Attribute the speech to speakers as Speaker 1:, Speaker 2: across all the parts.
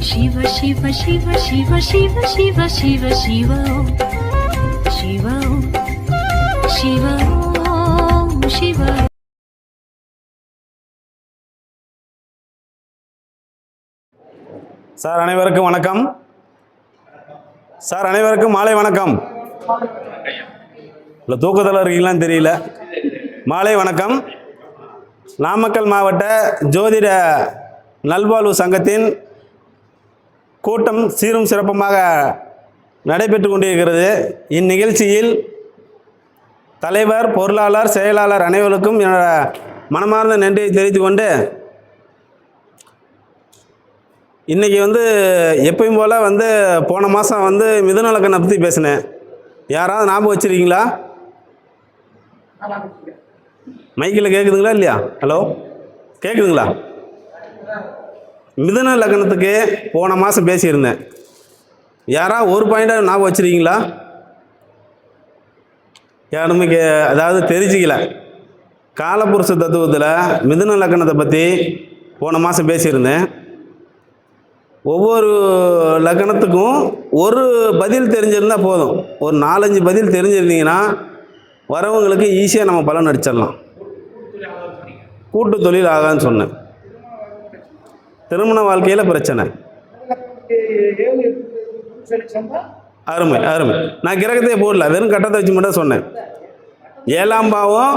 Speaker 1: Shiv Shiv Shiv Shiv Shiv Shiv Shiv Shiv Shiv Shiv Shiv
Speaker 2: sir அனைவருக்கும் வணக்கம். Sir அனைவருக்கும் மாலை வணக்கம். இல்லை தூக்கத்தில் இருக்கீங்களான்னு தெரியல. மாலை வணக்கம். நாமக்கல் மாவட்ட ஜோதிட நல்வாழ்வு சங்கத்தின் கூட்டம் சீரும் சிறப்புமாக நடைபெற்று கொண்டிருக்கிறது. இந்நிகழ்ச்சியில் தலைவர், பொருளாளர், செயலாளர் அனைவருக்கும் என்னோட மனமார்ந்த நன்றியை தெரிவித்துக் கொண்டு, இன்றைக்கி எப்பயும் போல் போன மாதம் மிதுன லக்னம் பற்றி பேசினேன். யாராவது ஞாபகம் வச்சுருக்கீங்களா? மைக்கில் கேட்குதுங்களா இல்லையா? ஹலோ, கேட்குதுங்களா? மிதுன லக்னத்துக்கு போன மாதம் பேசியிருந்தேன். யாராவது ஒரு பாயிண்டாக ஞாபகம் வச்சுருக்கீங்களா? யாருமே அதாவது தெரிஞ்சிக்கல. காலபுருஷ தத்துவத்தில் மிதுன லக்னத்தை பற்றி போன மாதம் பேசியிருந்தேன். ஒவ்வொரு லக்னத்துக்கும் ஒரு பதில் தெரிஞ்சிருந்தால் போதும். ஒரு 4-5 பதில் தெரிஞ்சிருந்தீங்கன்னா வரவங்களுக்கு ஈஸியாக நம்ம பலன் அடிச்சிடலாம். கூட்டு தொழில் ஆகான்னு சொன்னேன். திருமண வாழ்க்கையில் பிரச்சனை. அருமை அருமை. நான் கிரகத்தையே போடல, வெறும் கட்டத்தை வச்சு மட்டும் சொன்னேன். 7ஆம் பாவம்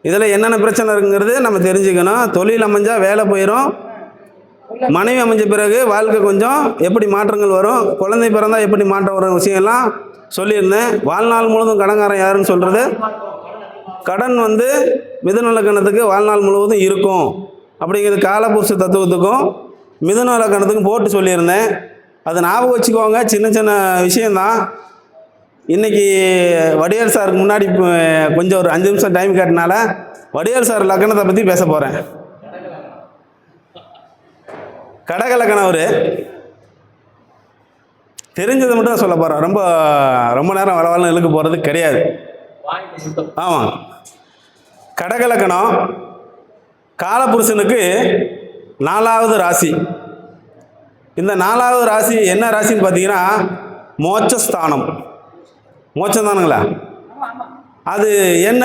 Speaker 2: இதில் என்னென்ன பிரச்சனை இருக்குங்கிறது நம்ம தெரிஞ்சுக்கணும். தொழில் அமைஞ்சால் வேலை போயிடும். மனைவி அமைஞ்ச பிறகு வாழ்க்கை கொஞ்சம் எப்படி மாற்றங்கள் வரும், குழந்தை பிறந்தால் எப்படி மாற்றம் வரும் விஷயம்லாம் சொல்லியிருந்தேன். வாழ்நாள் முழுவதும் கடன்காரன் யாருன்னு சொல்கிறது, கடன் மிதுன லக்னத்துக்கு வாழ்நாள் முழுவதும் இருக்கும் அப்படிங்கிறது காலபுருஷ தத்துவத்துக்கும் மிதுன லக்னத்துக்கும் போட்டு சொல்லியிருந்தேன். அதை ஞாபகம் வச்சுக்கோங்க. சின்ன சின்ன விஷயந்தான். இன்றைக்கி வடிவேல் சாருக்கு முன்னாடி கொஞ்சம் ஒரு 5 நிமிஷம் டைம் கேட்டனால வடிவேல் சார் லக்னத்தை பற்றி பேச போகிறேன். கடக லக்னம். அவர் தெரிஞ்சதை மட்டும் தான் சொல்ல போகிறேன். ரொம்ப நேரம் வளவளன்னு இழுக்க போகிறது கிடையாது. ஆமாம். கடக லக்னம் காலபுருஷனுக்கு 4வது ராசி. இந்த 4வது ராசி என்ன ராசின்னு பார்த்தீங்கன்னா மோட்சஸ்தானம். மோட்சம் தானுங்களா? அது என்ன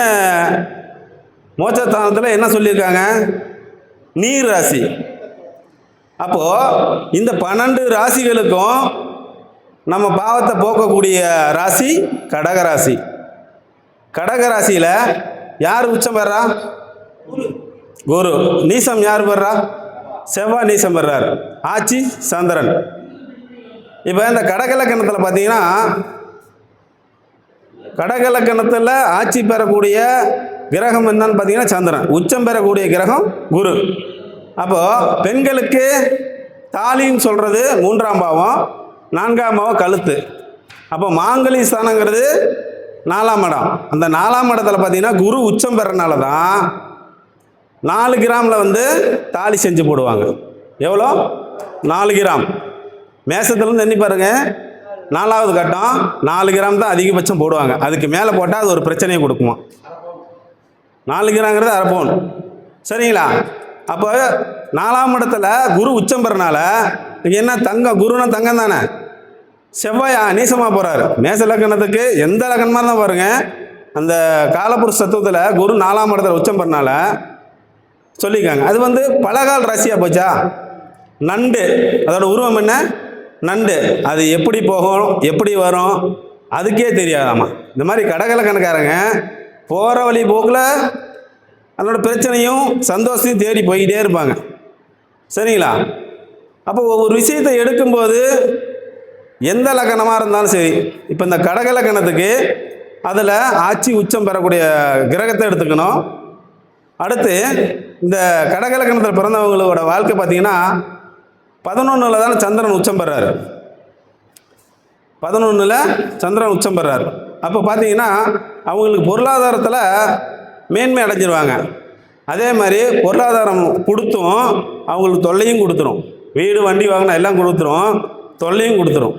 Speaker 2: மோட்சஸ்தானத்தில் என்ன சொல்லியிருக்காங்க? நீர் ராசி. அப்போது இந்த 12 ராசிகளுக்கும் நம்ம பாவத்தை போக்கக்கூடிய ராசி கடகராசி. கடகராசியில் யார் உச்சம் பெறா? குரு. நீசம் யார் பெறா? செவ்வாய் நீசம் பெறார். ஆட்சி சந்திரன். இப்போ இந்த கடகலக்கணத்தில் பார்த்தீங்கன்னா கடகலக்கணத்தில் ஆட்சி பெறக்கூடிய கிரகம் என்னன்னு பார்த்தீங்கன்னா சந்திரன். உச்சம் பெறக்கூடிய கிரகம் குரு. அப்போது பெண்களுக்கு தாலின்னு சொல்கிறது 3ஆம் பாவம், 4ஆம் பாவம் கழுத்து. அப்போ மாங்கலி ஸ்தானங்கிறது 4ஆம் இடம். அந்த 4ஆம் இடத்துல பார்த்தீங்கன்னா குரு உச்சம் பெறனால தான் 4 கிராமில் தாலி செஞ்சு போடுவாங்க. எவ்வளோ? 4 கிராம். மேசத்துலேருந்து எண்ணி பாருங்கள். 4வது கட்டம் 4 கிராம் தான் அதிகபட்சம் போடுவாங்க. அதுக்கு மேலே போட்டால் அது ஒரு பிரச்சனையை கொடுக்குமா. 4 கிராம்ங்கிறது அரை பவுன். சரிங்களா? அப்போ 4ஆம் இடத்துல குரு உச்சம் பெறனால என்ன தங்கம், குருன்னா தங்கம் தானே. செவ்வாய் நீசமாக போகிறாரு. மேச லக்னத்துக்கு எந்த லக்னமாக இருந்தால் பாருங்கள், அந்த காலபுருஷ தத்துவத்தில் குரு 4ஆம் இடத்துல உச்சம் பெறனால சொல்லியிருக்காங்க. அது பலகால் ராசியாக போச்சா. நண்டு, அதோட உருவம் என்ன? நண்டு. அது எப்படி போகும், எப்படி வரும், அதுக்கே தெரியாதாமா. இந்த மாதிரி கடகலக்கணக்காரங்க போகிற வழி போக்கில் அதனோட பிரச்சனையும் சந்தோஷத்தையும் தேடி போய்கிட்டே இருப்பாங்க. சரிங்களா? அப்போ ஒவ்வொரு விஷயத்தை எடுக்கும்போது எந்த லக்கணமாக இருந்தாலும் சரி, இப்போ இந்த கடக லக்கணத்துக்கு அதில் ஆட்சி உச்சம் பெறக்கூடிய கிரகத்தை எடுத்துக்கணும். அடுத்து இந்த கடக லக்கணத்தில் பிறந்தவங்களோட வாழ்க்கை பார்த்திங்கன்னா 11ல் தானே சந்திரன் உச்சம் பெறாரு. 11ல் சந்திரன் உச்சம் பெறாரு. அப்போ பார்த்தீங்கன்னா அவங்களுக்கு பொருளாதாரத்தில் மேன்மை அடைஞ்சிருவாங்க. அதே மாதிரி பொருளாதாரம் கொடுத்தும் அவங்களுக்கு தொல்லையும் கொடுத்துரும். வீடு வண்டி வாங்கினா எல்லாம் கொடுத்துரும், தொல்லையும் கொடுத்துரும்.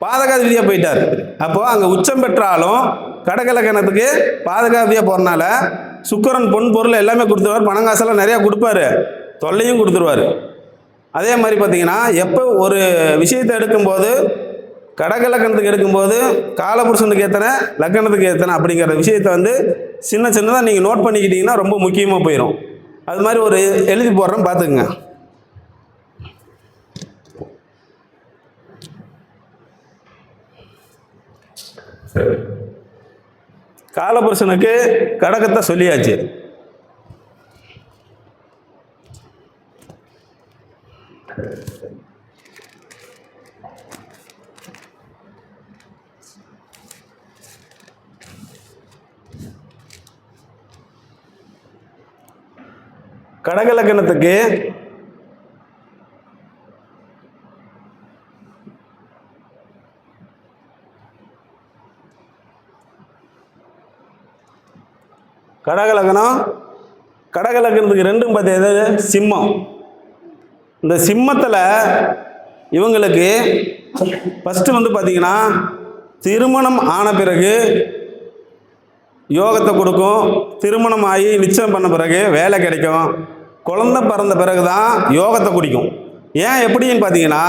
Speaker 2: பாதகாதிபதியாக போயிட்டார். அப்போது அங்கே உச்சம் பெற்றாலும் கடகலக்கணத்துக்கு பாதகாதிபதியாக போகிறனால சுக்கிரன் பொன் பொருள் எல்லாமே கொடுத்துருவார். பணங்காசெல்லாம் நிறையா கொடுப்பாரு, தொல்லையும் கொடுத்துருவார். அதே மாதிரி பார்த்தீங்கன்னா எப்போ ஒரு விஷயத்தை எடுக்கும்போது கடகலக்கணத்துக்கு எடுக்கும்போது காலபுருஷனுக்கு எத்தனை லக்கணத்துக்கு எத்தனை அப்படிங்கிற விஷயத்தை வந்து சின்ன சின்னதாக நீங்கள் நோட் பண்ணிக்கிட்டீங்கன்னா ரொம்ப முக்கியமாக போயிடும். அது மாதிரி ஒரு எழுதி போடுறேன் பார்த்துக்குங்க. காலபுருஷனுக்கு கடகத்தை சொல்லியாச்சு. கடகலக்கணத்துக்கு கடகலக்கணத்துக்கு ரெண்டும் பார்த்தீங்கன்னா சிம்மம். இந்த சிம்மத்தில் இவங்களுக்கு ஃபஸ்ட்டு வந்து பார்த்தீங்கன்னா திருமணம் ஆன பிறகு யோகத்தை கொடுக்கும். திருமணம் ஆகி நிச்சயம் பண்ண பிறகு வேலை கிடைக்கும். குழந்தை பிறந்த பிறகு தான் யோகத்தை குடிக்கும். ஏன் எப்படின்னு பார்த்தீங்கன்னா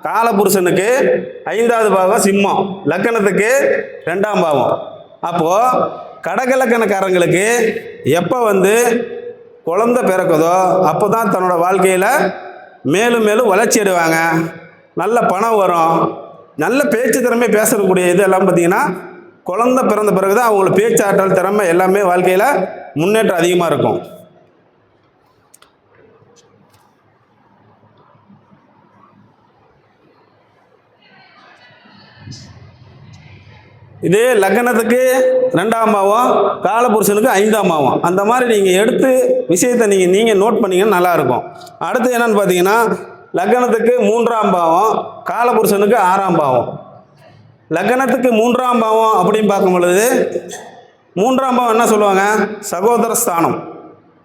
Speaker 2: காலபுருஷனுக்கு 5வது பாவம் சிம்மம், லக்கணத்துக்கு 2ஆம் பாவம். அப்போது கடகலக்கணக்காரங்களுக்கு எப்போ வந்து குழந்தை பிறக்குதோ அப்போ தான் தன்னோட வாழ்க்கையில் மேலும் மேலும் வளர்ச்சி அடைவாங்க. நல்ல பணம் வரும். நல்ல பேச்சு திறமை பேசக்கூடிய இது எல்லாம் பார்த்தீங்கன்னா குழந்தை பிறந்த பிறகு தான் அவங்களுக்கு பேச்சாற்றல் திறமை எல்லாமே வாழ்க்கையில் முன்னேற்றம் அதிகமாக இருக்கும். இதே லக்னத்துக்கு 2ஆம் பாவம், காலபுருஷனுக்கு 5ஆம் பாவம். அந்த மாதிரி நீங்கள் எடுத்து விஷயத்தை நீங்கள் நோட் பண்ணிங்கன்னா நல்லாயிருக்கும். அடுத்து என்னன்னு பார்த்தீங்கன்னா லக்னத்துக்கு 3ஆம் பாவம், காலபுருஷனுக்கு 6ஆம் பாவம். லக்னத்துக்கு 3ஆம் பாவம் அப்படின்னு பார்க்கும் பொழுது 3ஆம் பாவம் என்ன சொல்லுவாங்க? சகோதர ஸ்தானம்.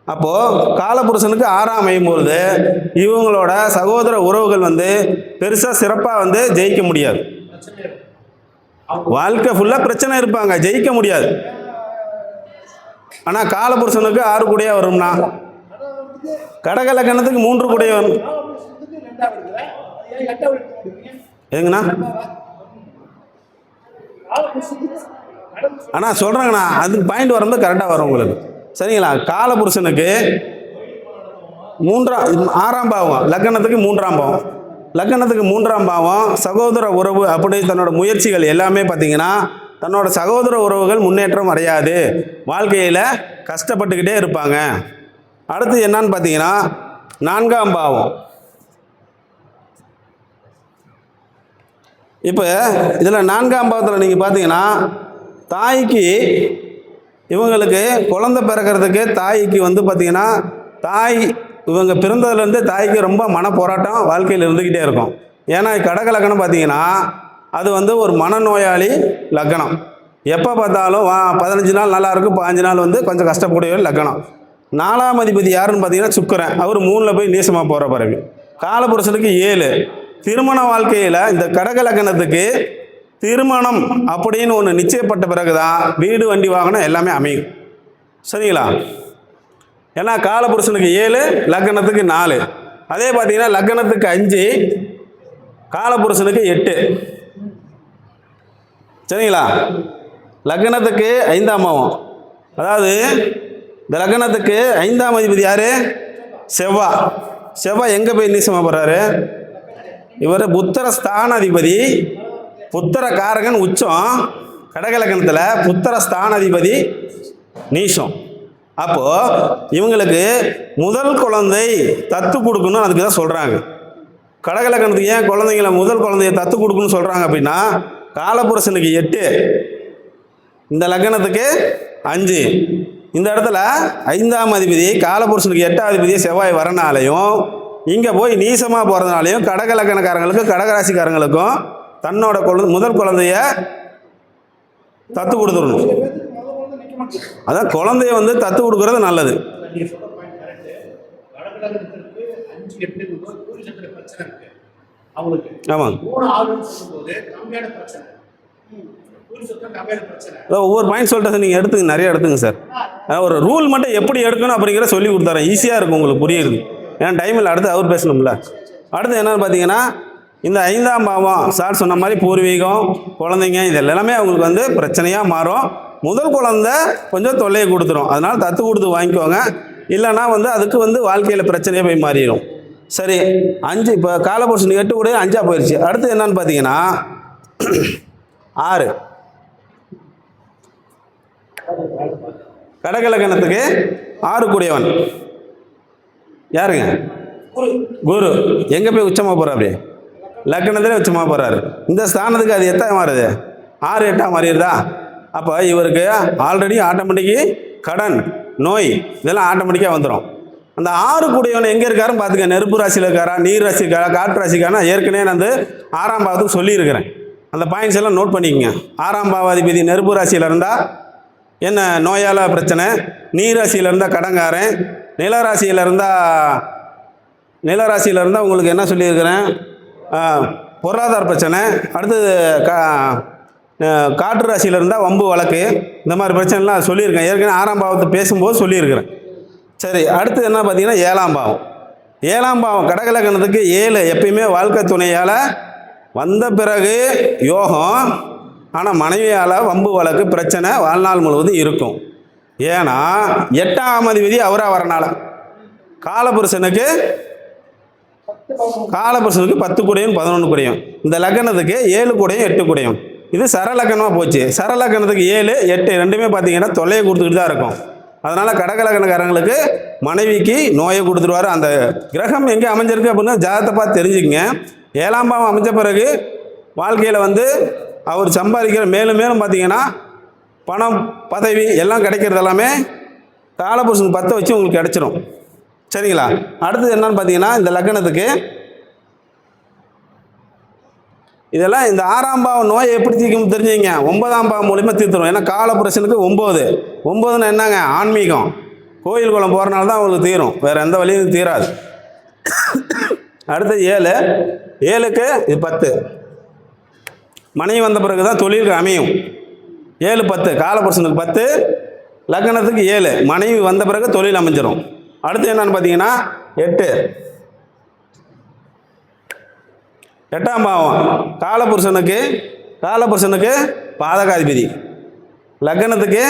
Speaker 2: அப்போது காலபுருஷனுக்கு 6ஆம் அமையும்பொழுது இவங்களோட சகோதர உறவுகள் வந்து பெருசாக சிறப்பாக வந்து ஜெயிக்க முடியாது. வாழ்க்கை ஃபுல்லாக பிரச்சனை இருப்பாங்க, ஜெயிக்க முடியாது. ஆனால் காலபுருஷனுக்கு 6 கூடையாக வரும்னா கடகலக்கணத்துக்கு 3 கூடையாக வரும். எதுங்கண்ணா? ஆனால் சொல்கிறேங்கண்ணா, அதுக்கு பாயிண்ட் வரும்போது கரெக்டாக வரும் உங்களுக்கு. சரிங்களா? காலபுருஷனுக்கு 6ஆம் பாவம், லக்னத்துக்கு 3ஆம் பாவம். லக்னத்துக்கு 3ஆம் பாவம் சகோதர உறவு. அப்படி தன்னோட முயற்சிகள் எல்லாமே பார்த்தீங்கன்னா தன்னோட சகோதர உறவுகள் முன்னேற்றம் அடையாது, வாழ்க்கையில் கஷ்டப்பட்டுக்கிட்டே இருப்பாங்க. அடுத்து என்னன்னு பார்த்தீங்கன்னா 4ஆம் பாவம். இப்போ இதில் 4ஆம் பாவத்தில் நீங்கள் பார்த்தீங்கன்னா தாய்க்கு இவங்களுக்கு குழந்தை பிறக்கிறதுக்கு தாய்க்கு வந்து பார்த்தீங்கன்னா தாய் இவங்க பிறந்ததுலேருந்து தாய்க்கு ரொம்ப மன போராட்டம் வாழ்க்கையில் இருந்துக்கிட்டே இருக்கும். ஏன்னா கடக லக்னம் பார்த்தீங்கன்னா அது வந்து ஒரு மனநோயாளி லக்னம். எப்போ பார்த்தாலும் 15 நாள் நல்லாயிருக்கும், 15 நாள் வந்து கொஞ்சம் கஷ்டப்படைய லக்னம். 4ஆம் அதிபதி யாருன்னு பார்த்தீங்கன்னா சுக்கிரன். அவர் 3ல் போய் நீசமாக போகிற பிறகு காலபுருஷனுக்கு 7. திருமண வாழ்க்கையில் இந்த கடக லக்னத்துக்கு திருமணம் அப்படின்னு ஒன்று நிச்சயப்பட்ட பிறகு தான் வீடு வண்டி வாகனம் எல்லாமே அமையும். சரிங்களா? ஏன்னா காலபுருஷனுக்கு 7, லக்னத்துக்கு 4. அதே பார்த்தீங்கன்னா லக்னத்துக்கு 5, காலபுருஷனுக்கு 8. சரிங்களா? லக்னத்துக்கு 5ஆம் பாவம். அதாவது இந்த லக்னத்துக்கு 5ஆம் அதிபதி யார்? செவ்வாய். செவ்வாய் எங்கே போய் நீசமாக போகிறாரு? இவர் புத்திர ஸ்தானாதிபதி, புத்திர காரகன் உச்சம். கடகலக்கணத்தில் புத்திர ஸ்தானாதிபதி நீசம். அப்போது இவங்களுக்கு முதல் குழந்தை தத்து கொடுக்கணும், அதுக்கு தான் சொல்கிறாங்க. கடகலக்கணத்துக்கு ஏன் குழந்தைங்களை முதல் குழந்தைய தத்து கொடுக்கணும்னு சொல்கிறாங்க அப்படின்னா காலபுருஷனுக்கு 8, இந்த லக்னத்துக்கு 5. இந்த இடத்துல 5ஆம் அதிபதி காலபுருஷனுக்கு 8ஆம் அதிபதி செவ்வாய் வரனாலையும் இங்கே போய் நீசமாக போகிறதுனாலையும் கடகலக்கணக்காரங்களுக்கும் கடகராசிக்காரங்களுக்கும் தன்னோட முதல் குழந்தைய தத்து கொடுத்துடணும். அதான் குழந்தைய வந்து தத்து கொடுக்கறது நல்லது. ஆமாம், ஒவ்வொரு பாயிண்ட் சொல்லிட்டு நீங்கள் எடுத்துங்க, நிறைய எடுத்துங்க சார். ஒரு ரூல் மட்டும் எப்படி எடுக்கணும் அப்படிங்கிற சொல்லி கொடுத்தாரேன், ஈஸியாக இருக்கும் உங்களுக்கு புரியுது. ஏன்னா டைம் இல்லை, அடுத்து அவர் பேசணும்ல. அடுத்து என்னன்னு பார்த்தீங்கன்னா இந்த 5ஆம் பாவம் சார் சொன்ன மாதிரி பூர்வீகம், குழந்தைங்க, இது எல்லாமே அவங்களுக்கு வந்து பிரச்சனையாக மாறும். முதல் குழந்தை கொஞ்சம் தொல்லையை கொடுத்துரும். அதனால் தத்து கொடுத்து வாங்கிக்கோங்க. இல்லைன்னா வந்து அதுக்கு வந்து வாழ்க்கையில் பிரச்சனையாக போய் மாறிடும். சரி, 5 இப்போ காலபுருஷன் 8 கூட 5ஆக போயிடுச்சு. அடுத்து என்னன்னு பார்த்தீங்கன்னா 6 கடகலக்கணத்துக்கு 6 கூடியவன் யாருங்க? குரு. எங்கே போய் உச்சமாக போகிறார்? அப்படியே லக்கணத்திலே உச்சமாக போகிறாரு. இந்த ஸ்தானத்துக்கு அது எத்தனை மாறுது? 6 8ஆக மாறிடுதா? அப்போ இவருக்கு ஆல்ரெடி ஆட்டோமேட்டிக்கு கடன், நோய் இதெல்லாம் ஆட்டோமேட்டிக்காக வந்துடும். அந்த 6 கூடியவன் எங்கே இருக்காருன்னு பார்த்துக்க. நெருப்பு ராசியில் இருக்காரா, நீர் ராசி இருக்காரா, காற்று ராசிக்காரா? ஏற்கனவே நான் வந்து 6ஆம் பாவத்துக்கு சொல்லியிருக்கிறேன். அந்த பாயிண்ட்ஸ் எல்லாம் நோட் பண்ணிக்கோங்க. 6ஆம் பாவாதிபதி நெருப்பு ராசியில் இருந்தால் என்ன நோயால் பிரச்சனை, நீர் ராசியில் இருந்தால் கடங்காரன், நிலராசியில் இருந்தால் உங்களுக்கு என்ன சொல்லியிருக்கிறேன், பொருளாதார பிரச்சனை. அடுத்தது காற்று ராசியில் இருந்தால் வம்பு வழக்கு, இந்த மாதிரி பிரச்சனைலாம் சொல்லியிருக்கேன். ஏற்கனவே 6ஆம் பாவத்தை பேசும்போது சொல்லியிருக்கிறேன். சரி, அடுத்து என்ன பார்த்தீங்கன்னா 7ஆம் பாவம். 7ஆம் பாவம் கடகலக்கணத்துக்கு 7 எப்பயுமே வாழ்க்கை துணையால் வந்த பிறகு யோகம், ஆனால் மனைவியால் வம்பு வழக்கு பிரச்சனை வாழ்நாள் முழுவதும் இருக்கும். ஏன்னா 8ஆம் அதிபதி அவராக வரனால காலபுருஷனுக்கு 10 கூடையும் 11 கூடையும். இந்த லக்கணத்துக்கு 7 கூடையும் 8 கூடையும். இது சரலக்கணமாக போச்சு. சரலக்கணத்துக்கு 7 8 ரெண்டுமே பார்த்தீங்கன்னா தொல்லையை கொடுத்துக்கிட்டு தான் இருக்கும். அதனால் கடகலக்கணக்காரங்களுக்கு மனைவிக்கு நோயை கொடுத்துருவார். அந்த கிரகம் எங்கே அமைஞ்சிருக்கு அப்படின்னா ஜாதகத்தை பார்த்து தெரிஞ்சுக்கங்க. 7ஆம் பாவம் அமைஞ்ச பிறகு வாழ்க்கையில் வந்து அவர் சம்பாதிக்கிற மேலும் மேலும் பார்த்தீங்கன்னா பணம், பதவி எல்லாம் கிடைக்கிறது எல்லாமே காலபுருஷன் 10 வச்சு உங்களுக்கு கிடைச்சிரும். சரிங்களா? அடுத்தது என்னன்னு பார்த்தீங்கன்னா இந்த லக்கணத்துக்கு இதெல்லாம் இந்த 6ஆம் பாவம் நோயை எப்படி தீர்க்கும் தெரிஞ்சுங்க. 9ஆம் பாவம் மூலிமா தீர்த்துரும். ஏன்னா காலபுருஷனுக்கு 9 என்னங்க? ஆன்மீகம், கோயில் குளம் போகிறனால தான் அவங்களுக்கு தீரும், வேறு எந்த வழியும் தீராது. அடுத்தது 7க்கு இது 10 மனைவி வந்த பிறகு தான் தொழிலுக்கு அமையும். 7 10 காலபுருஷனுக்கு 10, லக்கணத்துக்கு 7 மனைவி வந்த பிறகு தொழில் அமைஞ்சிடும். அடுத்து என்னன்னு பார்த்தீங்கன்னா 8ஆம் பாவம் காலபுருஷனுக்கு பாதகாதிபதி, லக்கணத்துக்கு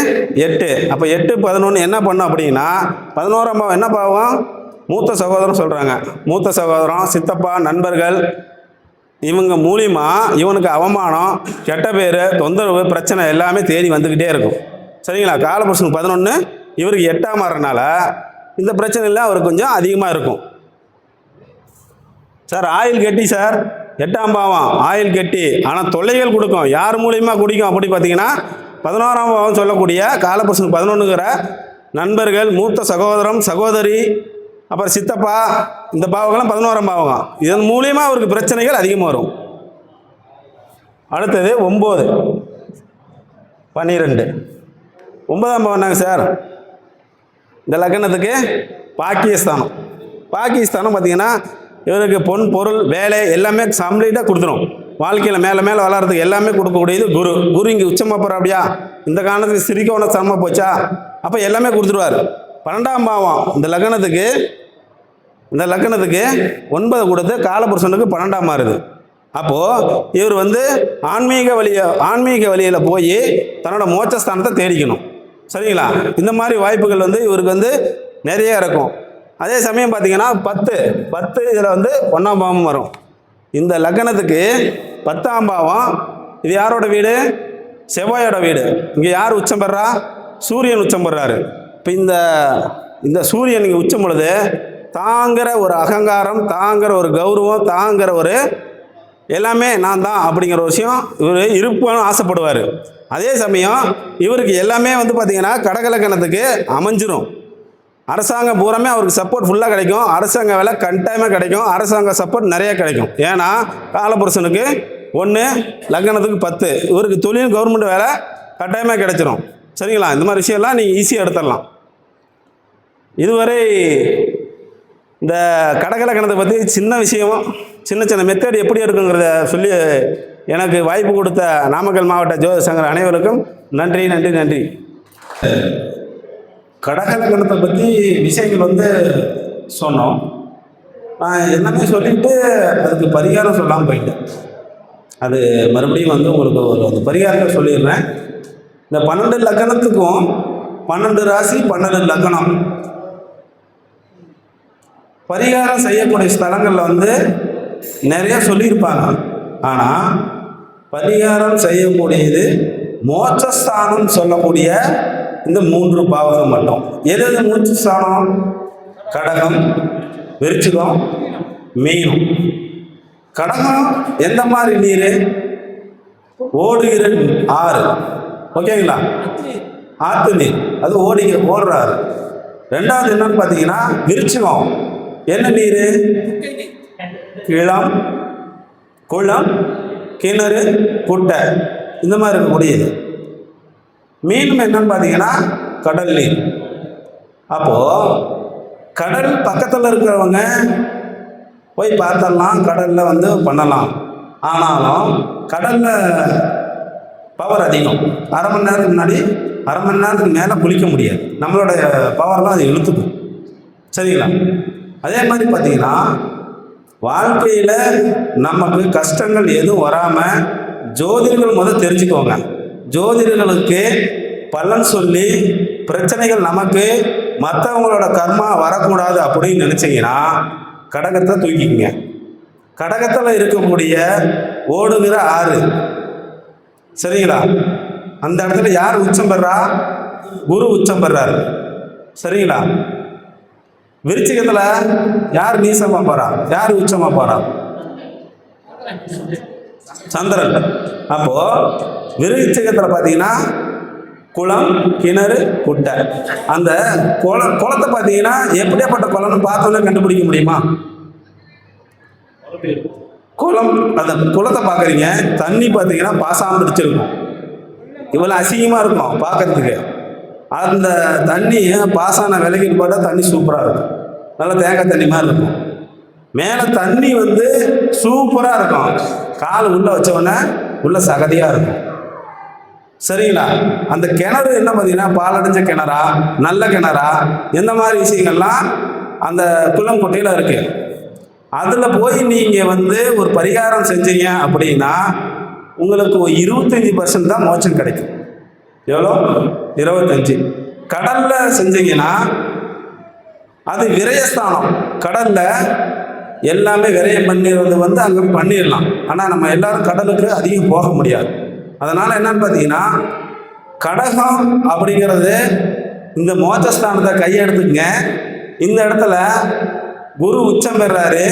Speaker 2: 8. அப்போ 8 11 என்ன பண்ணும் அப்படின்னா 11ஆம் பாவம் என்ன பாவம்? மூத்த சகோதரம் சொல்கிறாங்க. மூத்த சகோதரம், சித்தப்பா, நண்பர்கள் இவங்க மூலிமா இவனுக்கு அவமானம், கெட்ட பேர், தொந்தரவு, பிரச்சனை எல்லாமே தேடி வந்துக்கிட்டே இருக்கும். சரிங்களா? காலபுருஷனுக்கு 11 இவருக்கு 8ஆக மாறுறதுனால இந்த பிரச்சனைலாம் அவருக்கு கொஞ்சம் அதிகமாக இருக்கும். சார் ஆயில் கெட்டி சார் 8ஆம் பாவம் ஆயில் கெட்டி, ஆனால் தொல்லைகள் கொடுக்கும். யார் மூலியமாக குடிக்கும் அப்படி பார்த்தீங்கன்னா 11ஆம் பாவம் சொல்லக்கூடிய காலபுருஷனுக்கு 11ங்கிற நண்பர்கள், மூத்த சகோதரம், சகோதரி, அப்புறம் சித்தப்பா, இந்த பாவங்கள்லாம் 11ஆம் பாவம். இதன் மூலியமாக அவருக்கு பிரச்சனைகள் அதிகமாக வரும். அடுத்தது 9 12 9ஆம் பாவம் என்னங்க சார்? இந்த லக்கணத்துக்கு பாக்கியஸ்தானம். பாக்கியஸ்தானம் பார்த்தீங்கன்னா இவருக்கு பொன், பொருள், வேலை எல்லாமே கம்ப்ளீட்டாக கொடுத்துரும். வாழ்க்கையில் மேலே மேலே வளர்கிறதுக்கு எல்லாமே கொடுக்கக்கூடியது குரு இங்கே உச்சமாக போகிற அப்படியா? இந்த காரணத்துக்கு சிரிக்கோண சமமாக போச்சா? அப்போ எல்லாமே கொடுத்துருவார். 12ஆம் பாவம் இந்த லக்கணத்துக்கு 9 கொடுத்து காலபுருஷனுக்கு 12ஆம் மாறுது. அப்போது இவர் வந்து ஆன்மீக வழியில் போய் தன்னோட மோட்சஸ்தானத்தை தேடிக்கணும். சரிங்களா? இந்த மாதிரி வாய்ப்புகள் வந்து இவருக்கு வந்து நிறைய இருக்கும். அதே சமயம் பார்த்தீங்கன்னா 10 இதில் வந்து 1ஆம் பாவம் வரும். இந்த லக்கணத்துக்கு 10ஆம் பாவம் இது யாரோட வீடு? செவ்வாயோட வீடு. இங்கே யார் உச்சம் பெறா? சூரியன் உச்சம் பெறாரு. இப்போ இந்த சூரியன் இங்கே உச்சம் பொழுது தாங்கிற ஒரு அகங்காரம், தாங்கிற ஒரு கௌரவம், தாங்கிற ஒரு எல்லாமே நான் தான் அப்படிங்கிற ஒரு விஷயம் இவர் இருப்பான்னு ஆசைப்படுவார். அதே சமயம் இவருக்கு எல்லாமே வந்து பார்த்திங்கன்னா கடகலக்கணத்துக்கு அமைஞ்சிரும். அரசாங்கம் பூராமே அவருக்கு சப்போர்ட் ஃபுல்லாக கிடைக்கும். அரசாங்க வேலை கட்டாயமாக கிடைக்கும். அரசாங்க சப்போர்ட் நிறைய கிடைக்கும். ஏன்னா காலபுருஷனுக்கு 1 லக்கணத்துக்கு 10 இவருக்கு தொழில் கவர்மெண்ட் வேலை கட்டாயமாக கிடைச்சிரும். சரிங்களா? இந்த மாதிரி விஷயம்லாம் நீங்கள் ஈஸியாக எடுத்துடலாம். இதுவரை இந்த கடகலக்கணத்தை பற்றி சின்ன விஷயம், சின்ன மெத்தட் எப்படி இருக்குங்கிறத சொல்லி எனக்கு வாய்ப்பு கொடுத்த நாமக்கல் மாவட்ட ஜோதிட சங்கர் அனைவருக்கும் நன்றி. கடகலக்கணத்தை பற்றி விஷயங்கள் வந்து சொன்னோம். நான் எல்லாமே சொல்லிட்டு அதுக்கு பரிகாரம் சொல்லாமல் போயிட்டேன். அது மறுபடியும் வந்து உங்களுக்கு அந்த பரிகாரத்தை சொல்லிடுறேன். இந்த 12 லக்கணத்துக்கும் 12 ராசி 12 லக்கணம் பரிகாரம் செய்யக்கூடிய ஸ்தலங்களில் வந்து நிறைய சொல்லியிருப்பாங்க. ஆனால் பரிகாரம் செய்யக்கூடியது மோட்சஸ்தானம் சொல்லக்கூடிய இந்த 3 பாவகம் மட்டும். எது மோட்சஸ்தானம்? கடகம், விருச்சிகம், மீனம். கடகம் எந்த மாதிரி நீர்? ஓடுகிற ஆறு, ஓகேங்களா? ஆற்று நீர், அது ஓடுறாரு. ரெண்டாவது என்னன்னு பார்த்தீங்கன்னா விருச்சிகம் என்ன நீர்? குளம், கிணறு, குட்டை, இந்த மாதிரி இருக்கக்கூடியது. மீனும் என்னன்னு பார்த்தீங்கன்னா கடல் நீர். அப்போது கடல் பக்கத்தில் இருக்கிறவங்க போய் பார்த்தரலாம், கடலில் வந்து பண்ணலாம். ஆனாலும் கடலில் பவர் அதிகம். அரை மணி நேரத்துக்கு முன்னாடி, அரை மணி நேரத்துக்கு மேலே குளிக்க முடியாது. நம்மளோட பவர்லாம் அது இழுத்துக்கும். சரிங்களா? அதே மாதிரி பார்த்தீங்கன்னா வாழ்க்கையில் நமக்கு கஷ்டங்கள் எதுவும் வராமல் ஜோதிடர்கள் தெரிஞ்சுக்கோங்க. ஜோதிடர்களுக்கு பலன் சொல்லி பிரச்சனைகள் நமக்கு மற்றவங்களோட கர்மா வரக்கூடாது அப்படின்னு நினச்சிங்கன்னா கடகத்தை தூக்கிக்குங்க. கடகத்தில் இருக்கக்கூடிய ஓடுகிற ஆறு, சரிங்களா? அந்த இடத்துல யார் உச்சம் பெறா? குரு உச்சம் பெறாரு. சரிங்களா? விருச்சிகத்தில் யார் நீசமாக போகிறா? யார் உச்சமாக போகிறா? சந்திரன். அப்போது விருச்சிகத்தில் பார்த்தீங்கன்னா குளம், கிணறு, குட்டை. அந்த குளத்தை பார்த்தீங்கன்னா எப்படியாப்பட்ட குளம்னு பார்த்தோன்னே கண்டுபிடிக்க முடியுமா? குளம், அந்த குளத்தை பார்க்குறீங்க, தண்ணி பார்த்தீங்கன்னா பாசாமல் பிடிச்சிருக்கும். இவ்வளோ அசிங்கமாக இருக்கும் பார்க்கறதுக்கு. அந்த தண்ணி பாசான விலகிட்டு போட்டால் தண்ணி சூப்பராக இருக்கும். நல்லா தேங்காய் தண்ணி மாதிரி இருக்கும். மேலே தண்ணி வந்து சூப்பராக இருக்கும். கால் உள்ளே வச்சோடனே உள்ள சகதியாக இருக்கும். சரிங்களா? அந்த கிணறு என்ன பார்த்தீங்கன்னா பாலடைஞ்ச கிணறா, நல்ல கிணறா, எந்த மாதிரி விஷயங்கள்லாம் அந்த குளம் குட்டையில் இருக்குது. அதில் போய் நீங்கள் வந்து ஒரு பரிகாரம் செஞ்சீங்க அப்படின்னா உங்களுக்கு 25% தான் மோட்சம் கிடைக்கும். எவ்வளோ? 25. கடலில் செஞ்சீங்கன்னா அது விரயஸ்தானம். கடலில் எல்லாமே விரயம் பண்ணிடுறது வந்து அங்கே பண்ணிடலாம். ஆனால் நம்ம எல்லாரும் கடலுக்கு அதிகம் போக முடியாது. அதனால் என்னன்னு பார்த்தீங்கன்னா கடகம் அப்படிங்கிறது இந்த மோட்சஸ்தானத்தை கையெடுத்துக்குங்க. இந்த இடத்துல குரு உச்சம் பெறாரு,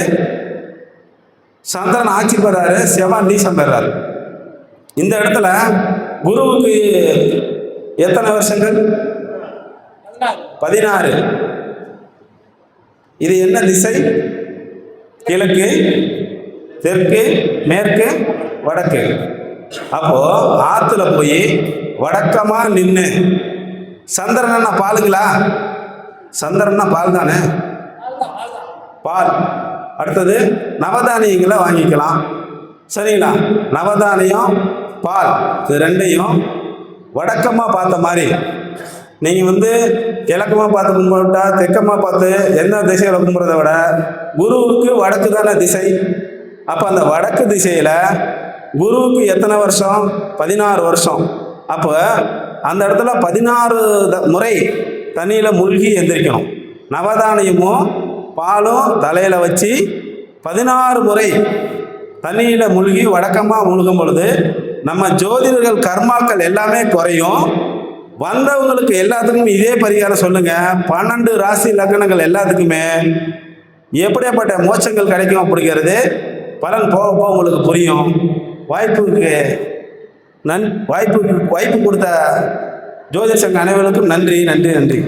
Speaker 2: சந்திரன் ஆட்சி பெறாரு, செவ்வாய் நீசம் பெறாரு. இந்த இடத்துல குருவுக்கு எத்தனை வருஷங்கள்? 16. இது என்ன திசை? கிழக்கு, தெற்கு, மேற்கு, வடக்கு. அப்போ ஆற்றுல போய் வடக்கமா நின்று சந்திரனா பாலுங்களா? சந்திரன்னா பால் தானே, பால். அடுத்தது நவதானியங்களை வாங்கிக்கலாம். சரிங்களா? நவதானியம், பால், இது ரெண்டையும் வடக்கமாக பார்த்த மாதிரி நீங்கள் வந்து கிழக்கமாக பார்த்து கும்பிட்டா, தெற்கமாக பார்த்து எந்த திசையில் கும்பிட்றத விட குருவுக்கு வடக்கு தானே திசை. அப்போ அந்த வடக்கு திசையில் குருவுக்கு எத்தனை வருஷம்? 16 வருஷம். அப்போ அந்த இடத்துல 16 முறை தண்ணியில் மூழ்கி எந்திரிக்கணும். நவதானியமும் பாலும் தலையில் வச்சு 16 முறை தண்ணியில் மூழ்கி வடக்கமாக மூழ்கும் பொழுது நம்ம ஜோதிடர்கள் கர்மாக்கள் எல்லாமே குறையும். வந்தவங்களுக்கு எல்லாத்துக்குமே இதே பரிகாரம் சொல்லுங்கள். 12 ராசி லக்னங்கள் எல்லாத்துக்குமே எப்படியாப்பட்ட மோட்சங்கள் கிடைக்கும் அப்படிங்கிறது பலன் போக போக உங்களுக்கு புரியும். வாய்ப்பு கொடுத்த ஜோதிஷங்க அனைவருக்கும் நன்றி.